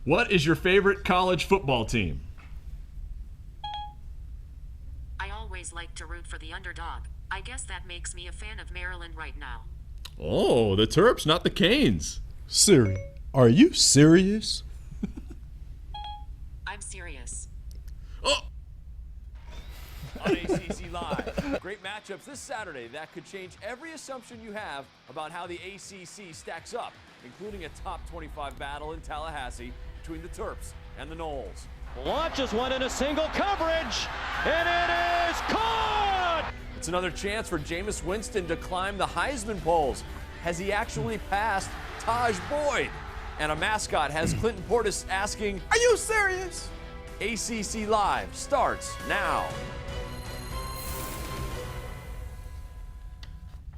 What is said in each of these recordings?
What is your favorite college football team? I always like to root for the underdog. I guess that makes me a fan of Maryland right now. Oh, the Terps, not the Canes. Siri, are you serious? I'm serious. Oh, On ACC Live. Great matchups this Saturday that could change every assumption you have about how the ACC stacks up, including a top 25 battle in Tallahassee between the Terps and the Noles. Launches one in a single coverage, and it is caught! It's another chance for Jameis Winston to climb the Heisman polls. Has he actually passed Taj Boyd? And a mascot has Clinton Portis asking, Are you serious? ACC Live starts now.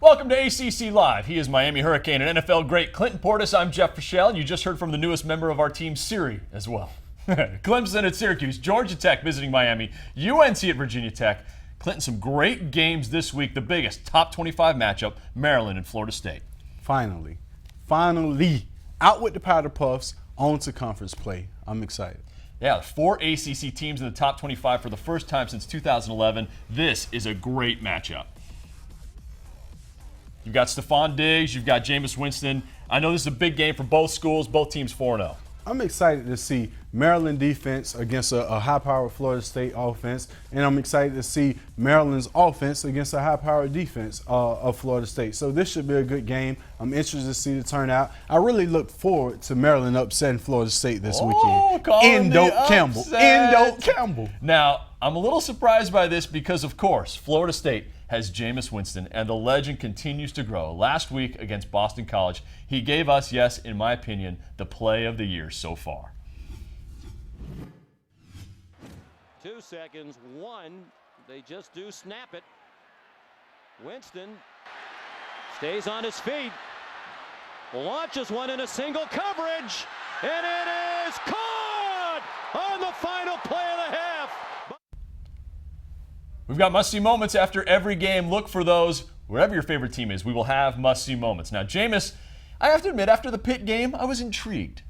welcome to ACC Live. He is Miami Hurricane and NFL great Clinton Portis. I'm Jeff Fischel, and you just heard from the newest member of our team, Siri, as well. Clemson at Syracuse, Georgia Tech visiting Miami, UNC at Virginia Tech. Clinton, some great games this week. The biggest top 25 matchup, Maryland and Florida State. Finally, out with the Powder Puffs, on to conference play. I'm excited. Yeah, 4 ACC teams in the top 25 for the first time since 2011. This is a great matchup. You've got Stephon Diggs, you've got Jameis Winston. I know this is a big game for both schools, both teams 4-0. I'm excited to see Maryland defense against a high-powered Florida State offense, and I'm excited to see Maryland's offense against a high-powered defense of Florida State. So this should be a good game. I'm interested to see the turnout. I really look forward to Maryland upsetting Florida State this weekend. Endo Campbell. Now, I'm a little surprised by this because, of course, Florida State has Jameis Winston, and the legend continues to grow. Last week against Boston College, he gave us, yes, in my opinion, the play of the year so far. 2 seconds, 1, they just do snap it. Winston stays on his feet, launches one in a single coverage, and it is caught on the final play of the half. We've got must-see moments after every game. Look for those wherever your favorite team is. We will have must-see moments. Now, Jameis, I have to admit, after the Pitt game, I was intrigued.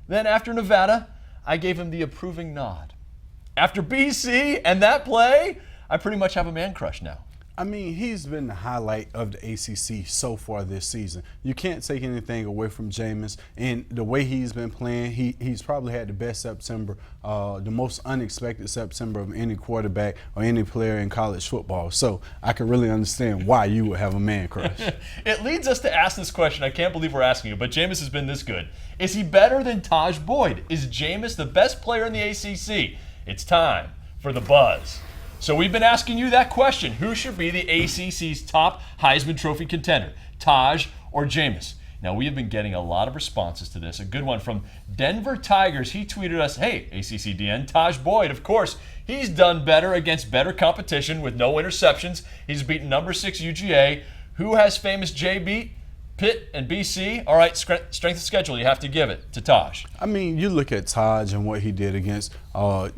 Then after Nevada, I gave him the approving nod. After BC and that play, I pretty much have a man crush now. I mean, he's been the highlight of the ACC so far this season. You can't take anything away from Jameis. And the way he's been playing, he's probably had the best September, the most unexpected September of any quarterback or any player in college football. So I can really understand why you would have a man crush. It leads us to ask this question. I can't believe we're asking it, but Jameis has been this good. Is he better than Taj Boyd? Is Jameis the best player in the ACC? It's time for the buzz. So we've been asking you that question. Who should be the ACC's top Heisman Trophy contender, Taj or Jameis? Now, we have been getting a lot of responses to this. A good one from Denver Tigers. He tweeted us, hey, ACCDN, Taj Boyd, of course, he's done better against better competition with no interceptions. He's beaten number 6 UGA. Who has famous J beat? Pitt and BC. All right, strength of schedule, you have to give it to Taj. I mean, you look at Taj and what he did against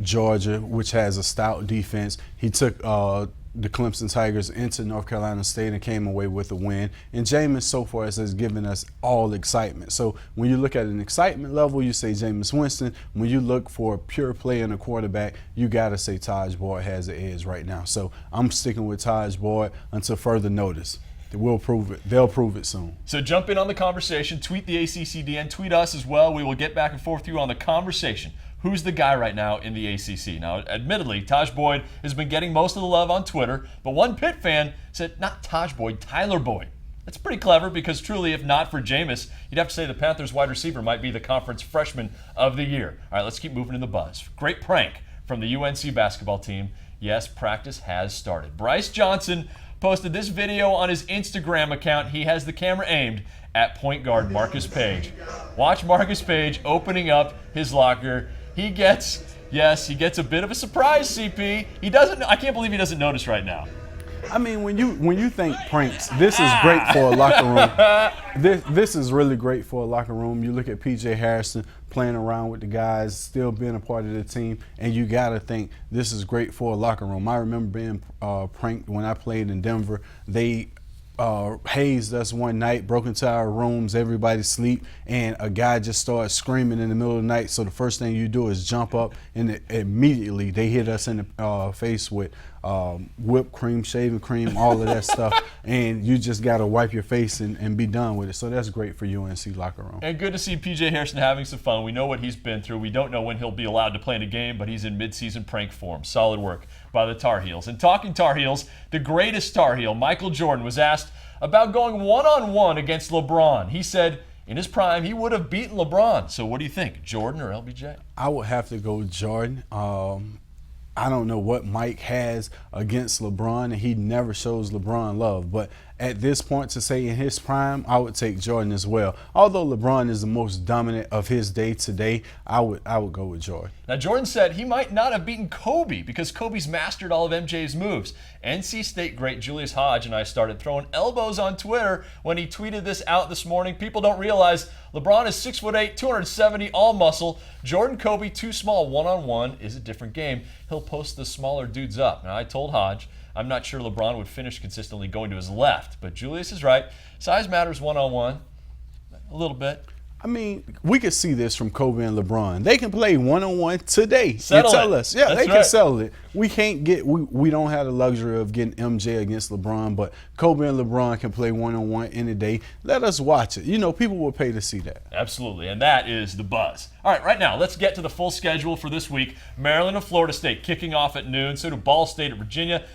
Georgia, which has a stout defense. He took the Clemson Tigers into North Carolina State and came away with a win. And Jameis so far has given us all excitement. So when you look at an excitement level, you say Jameis Winston. When you look for pure play in a quarterback, you got to say Taj Boyd has the edge right now. So I'm sticking with Taj Boyd until further notice. We'll prove it. They'll prove it soon. So jump in on the conversation. Tweet the ACCDN. Tweet us as well. We will get back and forth with you on the conversation. Who's the guy right now in the ACC? Now, admittedly, Taj Boyd has been getting most of the love on Twitter, but one Pitt fan said not Taj Boyd, Tyler Boyd. That's pretty clever because truly, if not for Jameis, you'd have to say the Panthers wide receiver might be the conference freshman of the year. All right, let's keep moving in the buzz. Great prank from the UNC basketball team. Yes, practice has started. Bryce Johnson posted this video on his Instagram account. He has the camera aimed at point guard Marcus Page. Watch Marcus Page opening up his locker. He gets a bit of a surprise, CP. I can't believe he doesn't notice right now. I mean, when you think pranks, this is great for a locker room. This is really great for a locker room. You look at P.J. Harrison playing around with the guys, still being a part of the team, and you got to think this is great for a locker room. I remember being pranked when I played in Denver. They hazed us one night, broke into our rooms, everybody sleep, and a guy just started screaming in the middle of the night. So the first thing you do is jump up, and immediately they hit us in the face with whipped cream, shaving cream, all of that stuff, and you just got to wipe your face and be done with it. So that's great for UNC locker room. And good to see PJ Harrison having some fun. We know what he's been through. We don't know when he'll be allowed to play in a game, but he's in midseason prank form. Solid work by the Tar Heels. And talking Tar Heels, the greatest Tar Heel, Michael Jordan, was asked about going one-on-one against LeBron. He said in his prime he would have beaten LeBron. So what do you think, Jordan or LBJ? I would have to go with Jordan. I don't know what Mike has against LeBron, and he never shows LeBron love. But at this point, to say in his prime, I would take Jordan as well. Although LeBron is the most dominant of his day today, I would go with Jordan. Now, Jordan said he might not have beaten Kobe because Kobe's mastered all of MJ's moves. NC State great Julius Hodge and I started throwing elbows on Twitter when he tweeted this out this morning. People don't realize LeBron is 6'8", 270, all muscle. Jordan Kobe, too small one-on-one is a different game. He'll post the smaller dudes up. Now, I told Hodge I'm not sure LeBron would finish consistently going to his left, but Julius is right. Size matters one-on-one a little bit. I mean, we could see this from Kobe and LeBron. They can play one-on-one today. Settle and tell it. us. Yeah, That's they right. can settle it. We can't get we don't have the luxury of getting MJ against LeBron, but Kobe and LeBron can play one-on-one any day. Let us watch it. You know, people will pay to see that. Absolutely, and that is the buzz. All right now, let's get to the full schedule for this week. Maryland and Florida State kicking off at noon. So do Ball State at Virginia.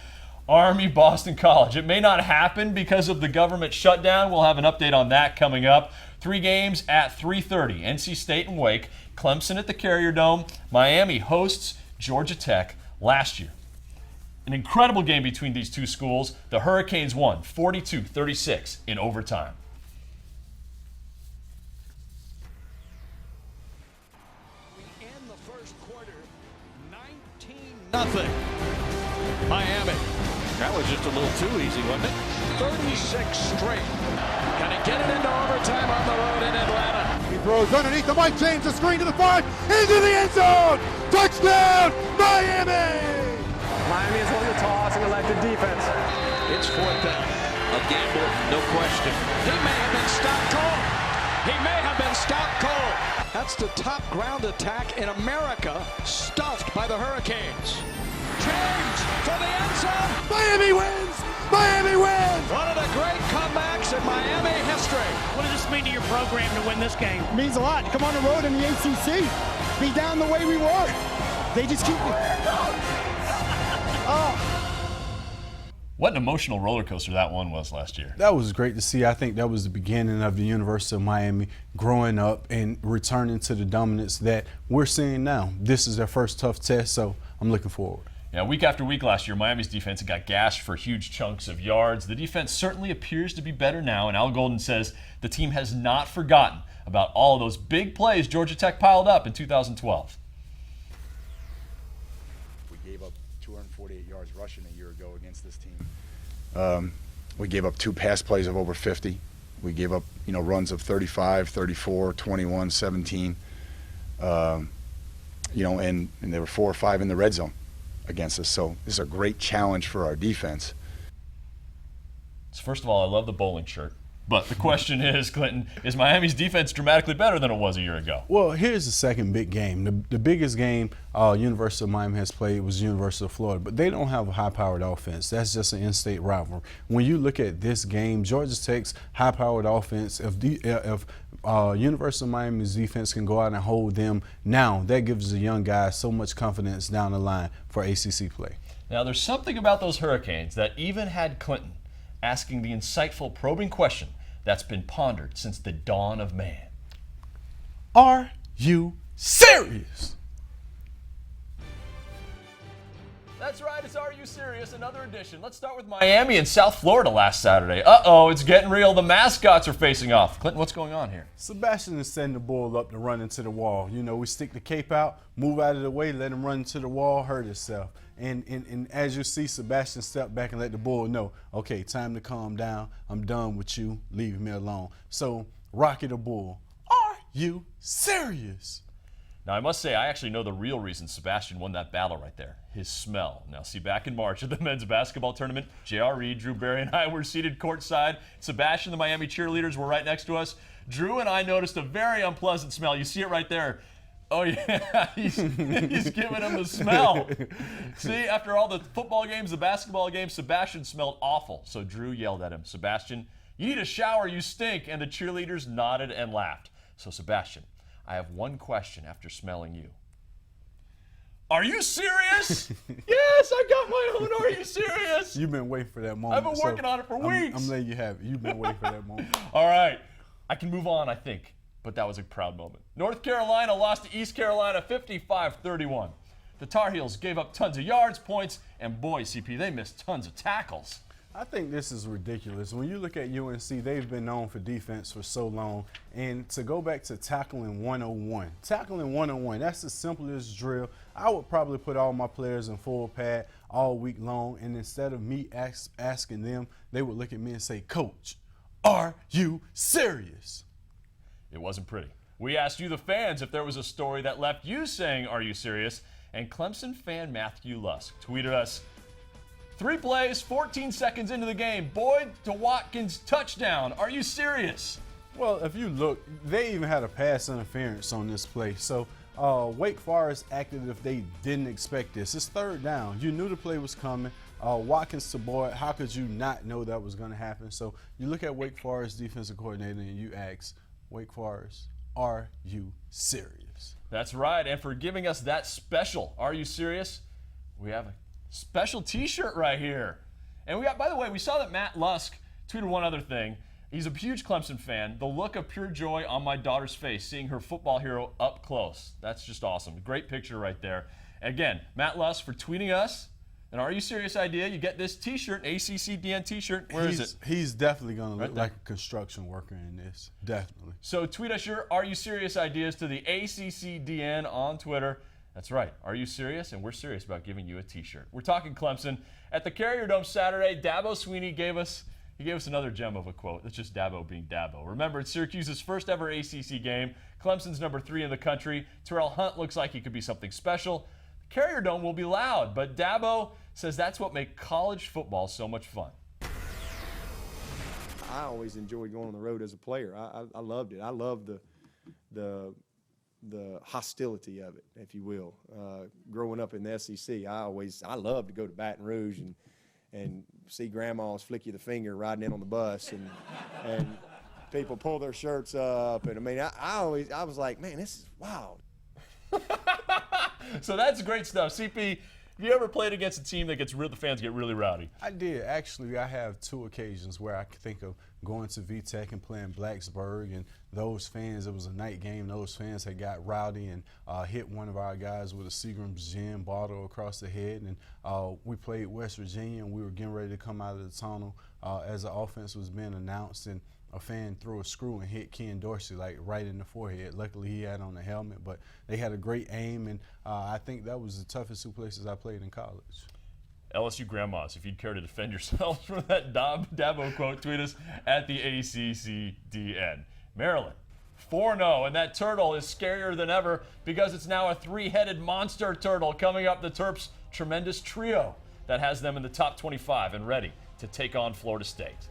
Army, Boston College. It may not happen because of the government shutdown. We'll have an update on that coming up. 3 games at 3:30. NC State and Wake. Clemson at the Carrier Dome. Miami hosts Georgia Tech last year. An incredible game between these two schools. The Hurricanes won 42-36 in overtime. We end the first quarter 19-0 Miami. That was just a little too easy, wasn't it? 36 straight. Gonna get it into overtime on the road in Atlanta. He throws underneath the Mike James, a screen to the 5, into the end zone. Touchdown, Miami! Miami is on the toss and elected defense. It's 4th down. A gamble, no question. He may have been stopped cold. He may have been stopped cold. That's the top ground attack in America, stuffed by the Hurricanes. James for the end zone. Miami wins! Miami wins! One of the great comebacks in Miami history. What does this mean to your program to win this game? It means a lot. Come on the road in the ACC. Be down the way we were. They just keep What an emotional roller coaster that one was last year. That was great to see. I think that was the beginning of the University of Miami growing up and returning to the dominance that we're seeing now. This is their first tough test, so I'm looking forward. Yeah, week after week last year, Miami's defense got gashed for huge chunks of yards. The defense certainly appears to be better now, and Al Golden says the team has not forgotten about all of those big plays Georgia Tech piled up in 2012. We gave up 248 yards rushing a year ago against this team. We gave up 2 pass plays of over 50. We gave up, runs of 35, 34, 21, 17. And there were 4 or 5 in the red zone against us. So this is a great challenge for our defense. So first of all, I love the bowling shirt. But the question is, Clinton, is Miami's defense dramatically better than it was a year ago? Well, here's the second big game. The biggest game University of Miami has played was University of Florida, but they don't have a high-powered offense. That's just an in-state rivalry. When you look at this game, Georgia Tech's high-powered offense, if University of Miami's defense can go out and hold them now, that gives the young guys so much confidence down the line for ACC play. Now, there's something about those Hurricanes that even had Clinton asking the insightful, probing question that's been pondered since the dawn of man. Are you serious? That's right, it's Are You Serious? Another edition. Let's start with Miami and South Florida last Saturday. Uh-oh, it's getting real. The mascots are facing off. Clinton, what's going on here? Sebastian is setting the bull up to run into the wall. We stick the cape out, move out of the way, let him run into the wall, hurt himself. And as you see, Sebastian step back and let the bull know, okay, time to calm down. I'm done with you. Leave me alone. So, Rocky the Bull, are you serious? Now, I must say, I actually know the real reason Sebastian won that battle right there. His smell. Now, see, back in March at the men's basketball tournament, J.R. Reed, Drew Barry, and I were seated courtside. Sebastian, the Miami cheerleaders, were right next to us. Drew and I noticed a very unpleasant smell. You see it right there. Oh, yeah, he's giving him the smell. See, after all the football games, the basketball games, Sebastian smelled awful. So Drew yelled at him, "Sebastian, you need a shower, you stink." And the cheerleaders nodded and laughed. So, Sebastian, I have one question after smelling you. Are you serious? Yes, I got my own. Are you serious? You've been waiting for that moment. I've been working on it for weeks. I'm letting you have it. You've been waiting for that moment. All right. I can move on, I think. But that was a proud moment. North Carolina lost to East Carolina 55-31. The Tar Heels gave up tons of yards, points, and boy, CP, they missed tons of tackles. I think this is ridiculous. When you look at UNC, they've been known for defense for so long. And to go back to tackling 101. Tackling 101, that's the simplest drill. I would probably put all my players in full pad all week long. And instead of me asking them, they would look at me and say, "Coach, are you serious?" It wasn't pretty. We asked you, the fans, if there was a story that left you saying, "Are you serious?" And Clemson fan Matthew Lusk tweeted us, 3 plays, 14 seconds into the game, Boyd to Watkins touchdown. Are you serious? Well, if you look, they even had a pass interference on this play. So Wake Forest acted as if they didn't expect this. It's 3rd down. You knew the play was coming. Watkins to Boyd, how could you not know that was going to happen? So you look at Wake Forest defensive coordinator and you ask, Wake Forest, are you serious? That's right. And for giving us that special, "Are you serious?" we have a special t-shirt right here. And we got, by the way, we saw that Matt Lusk tweeted one other thing. He's a huge Clemson fan. The look of pure joy on my daughter's face, seeing her football hero up close. That's just awesome. Great picture right there. Again, Matt Lusk for tweeting us an "Are you serious?" idea. You get this t-shirt, ACCDN t-shirt. Where is it? He's definitely going to look like a construction worker in this. Definitely. So tweet us your "Are you serious?" ideas to the ACCDN on Twitter. That's right. Are you serious? And we're serious about giving you a t-shirt. We're talking Clemson. At the Carrier Dome Saturday, Dabo Swinney gave us another gem of a quote. That's just Dabo being Dabo. Remember, it's Syracuse's first ever ACC game. Clemson's number 3 in the country. Terrell Hunt looks like he could be something special. The Carrier Dome will be loud, but Dabo says that's what makes college football so much fun. I always enjoyed going on the road as a player. I loved it. I loved the hostility of it, if you will. Growing up in the SEC, I loved to go to Baton Rouge and see grandmas flick you the finger riding in on the bus and people pull their shirts up. And I mean, I was like, man, this is wild. So that's great stuff. CP, have you ever played against a team that the fans get really rowdy? I did. Actually, I have 2 occasions where I can think of going to VTech and playing Blacksburg, and those fans, it was a night game, those fans had got rowdy and hit one of our guys with a Seagram's gin bottle across the head. And we played West Virginia, and we were getting ready to come out of the tunnel as the offense was being announced, and a fan threw a screw and hit Ken Dorsey like right in the forehead. Luckily, he had on a helmet, but they had a great aim, and I think that was the toughest 2 places I played in college. LSU grandmas, if you'd care to defend yourselves from that Dabo quote, tweet us at the ACCDN. Maryland, 4-0, and that turtle is scarier than ever because it's now a 3-headed monster turtle coming up the Terps' tremendous trio that has them in the top 25 and ready to take on Florida State.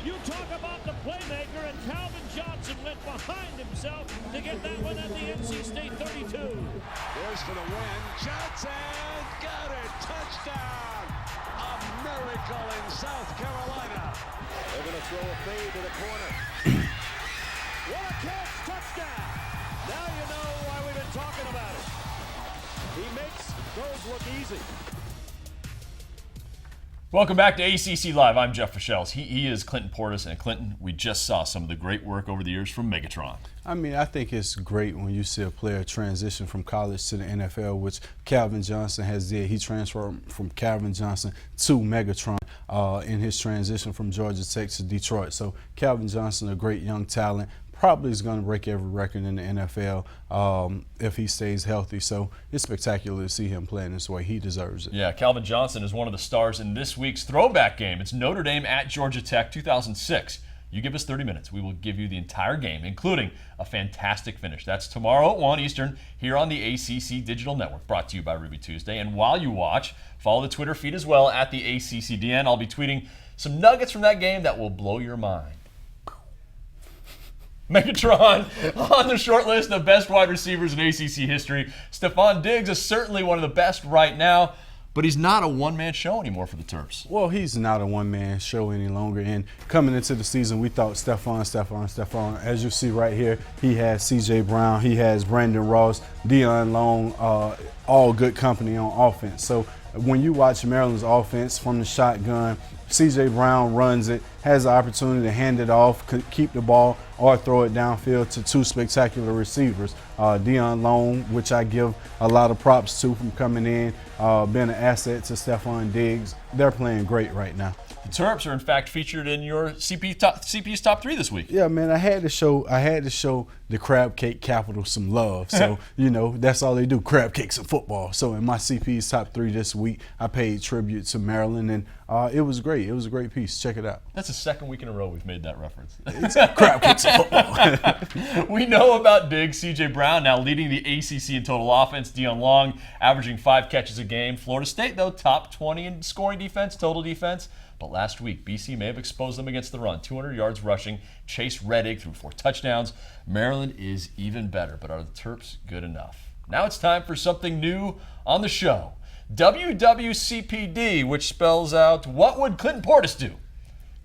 You talk about the playmaker, and Calvin Johnson went behind himself to get that one at the NC State 32. Goes for the win. Johnson got it. Touchdown. A miracle in South Carolina. They're going to throw a fade to the corner. What a catch. Touchdown. Now you know why we've been talking about it. He makes those look easy. Welcome back to ACC Live. I'm Jeff Fischels. He is Clinton Portis. And Clinton, we just saw some of the great work over the years from Megatron. I mean, I think it's great when you see a player transition from college to the NFL, which Calvin Johnson has did. He transferred from Calvin Johnson to Megatron in his transition from Georgia Tech to Detroit. So Calvin Johnson, a great young talent, probably is going to break every record in the NFL if he stays healthy. So it's spectacular to see him playing this way. He deserves it. Yeah, Calvin Johnson is one of the stars in this week's throwback game. It's Notre Dame at Georgia Tech 2006. You give us 30 minutes. We will give you the entire game, including a fantastic finish. That's tomorrow at 1 Eastern here on the ACC Digital Network, brought to you by Ruby Tuesday. And while you watch, follow the Twitter feed as well at the ACCDN. I'll be tweeting some nuggets from that game that will blow your mind. Megatron on the short list of best wide receivers in ACC history. Stephon Diggs is certainly one of the best right now, but he's not a one-man show anymore for the Terps. Well, he's not a one-man show any longer. And coming into the season, we thought Stephon. As you see right here, he has C.J. Brown, he has Brandon Ross, Deion Long, all good company on offense. So when you watch Maryland's offense from the shotgun, C.J. Brown runs it, has the opportunity to hand it off, keep the ball, or throw it downfield to two spectacular receivers. Deion Long, which I give a lot of props to from coming in, being an asset to Stephon Diggs. They're playing great right now. The Terps are, in fact, featured in your CP's top 3 this week. Yeah, man, I had to show the Crab Cake Capital some love. So, you know, that's all they do, crab cakes and football. So in my CP's top 3 this week, I paid tribute to Maryland, and it was great. It was a great piece. Check it out. That's the second week in a row we've made that reference. It's crab cakes and football. We know about Diggs. C.J. Brown now leading the ACC in total offense. Deion Long averaging 5 catches a game. Florida State, though, top 20 in scoring defense, total defense. But last week, BC may have exposed them against the run. 200 yards rushing. Chase Reddick threw 4 touchdowns. Maryland is even better, but are the Terps good enough? Now it's time for something new on the show. WWCPD, which spells out, what would Clinton Portis do?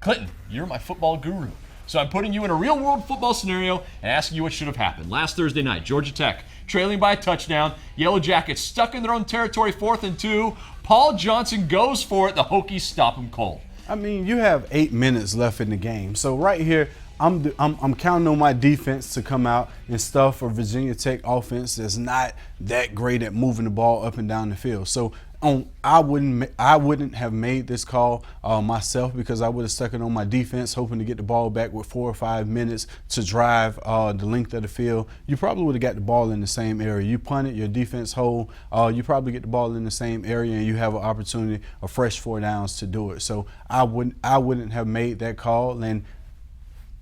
Clinton, you're my football guru. So I'm putting you in a real-world football scenario and asking you what should have happened. Last Thursday night, Georgia Tech trailing by a touchdown. Yellow Jackets stuck in their own territory, 4th and 2. Paul Johnson goes for it. The Hokies stop him cold. I mean, you have 8 minutes left in the game. So right here, I'm counting on my defense to come out and stuff for Virginia Tech offense that's not that great at moving the ball up and down the field. So I wouldn't have made this call myself, because I would have stuck it on my defense, hoping to get the ball back with 4 or 5 minutes to drive the length of the field. You probably would have got the ball in the same area. You punt it, your defense hold, you probably get the ball in the same area, and you have an opportunity, a fresh 4 downs to do it. So I wouldn't have made that call, and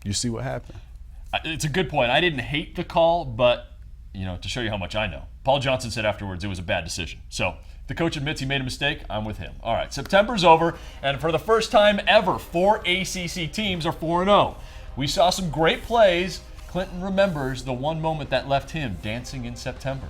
you see what happened. It's a good point. I didn't hate the call, but to show you how much I know, Paul Johnson said afterwards it was a bad decision. So the coach admits he made a mistake. I'm with him. All right, September's over, and for the first time ever, 4 ACC teams are 4-0. We saw some great plays. Clinton remembers the one moment that left him dancing in September.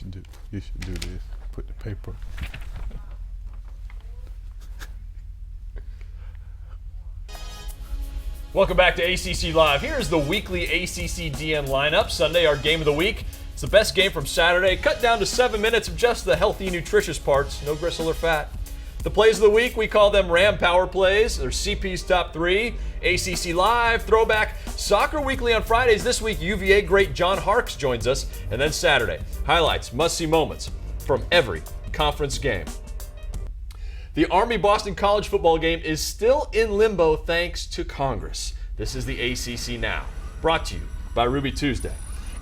should do this. Put the paper. Welcome back to ACC Live. Here's the weekly ACCDN lineup. Sunday, our game of the week. It's the best game from Saturday, cut down to 7 minutes of just the healthy, nutritious parts. No gristle or fat. The plays of the week, we call them Ram Power Plays. They're CP's top 3. ACC Live, Throwback, Soccer Weekly on Fridays. This week, UVA great John Harkes joins us. And then Saturday, highlights, must-see moments from every conference game. The Army-Boston College football game is still in limbo thanks to Congress. This is the ACC Now, brought to you by Ruby Tuesday.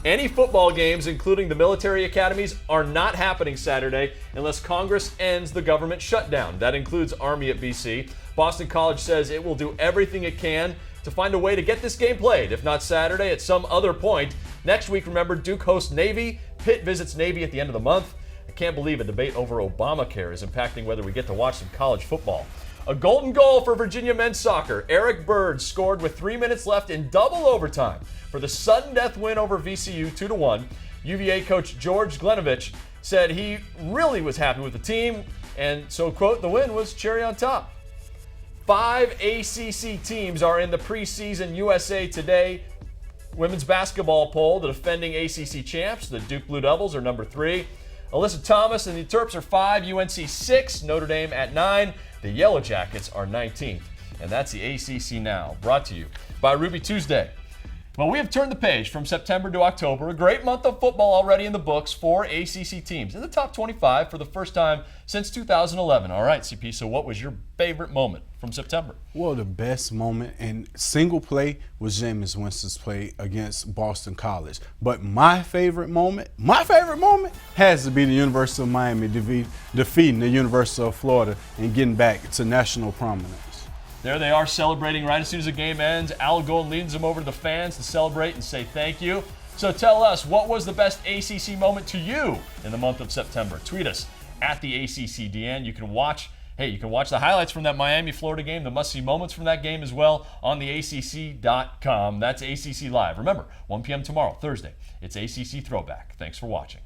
Any football games, including the military academies, are not happening Saturday unless Congress ends the government shutdown. That includes Army at BC. Boston College says it will do everything it can to find a way to get this game played, if not Saturday, at some other point. Next week, remember, Duke hosts Navy. Pitt visits Navy at the end of the month. I can't believe a debate over Obamacare is impacting whether we get to watch some college football. A golden goal for Virginia men's soccer. Eric Bird scored with 3 minutes left in double overtime for the sudden death win over VCU 2-1. UVA coach George Glenovich said he really was happy with the team, and so, quote, the win was cherry on top. 5 ACC teams are in the preseason USA Today women's basketball poll. The defending ACC champs, the Duke Blue Devils, are number 3. Alyssa Thomas and the Terps are 5, UNC 6, Notre Dame at 9. The Yellow Jackets are 19th. And that's the ACC Now, brought to you by Ruby Tuesday. Well, we have turned the page from September to October. A great month of football already in the books for ACC teams. In the top 25 for the first time since 2011. All right, CP, so what was your favorite moment from September? Well, the best moment in single play was Jameis Winston's play against Boston College. But my favorite moment has to be the University of Miami defeating the University of Florida and getting back to national prominence. There they are celebrating right as soon as the game ends. Al Golden leads them over to the fans to celebrate and say thank you. So tell us, what was the best ACC moment to you in the month of September? Tweet us at the ACCDN. You can watch the highlights from that Miami-Florida game, the must-see moments from that game as well on the ACC.com. That's ACC Live. Remember, 1 p.m. tomorrow, Thursday. It's ACC Throwback. Thanks for watching.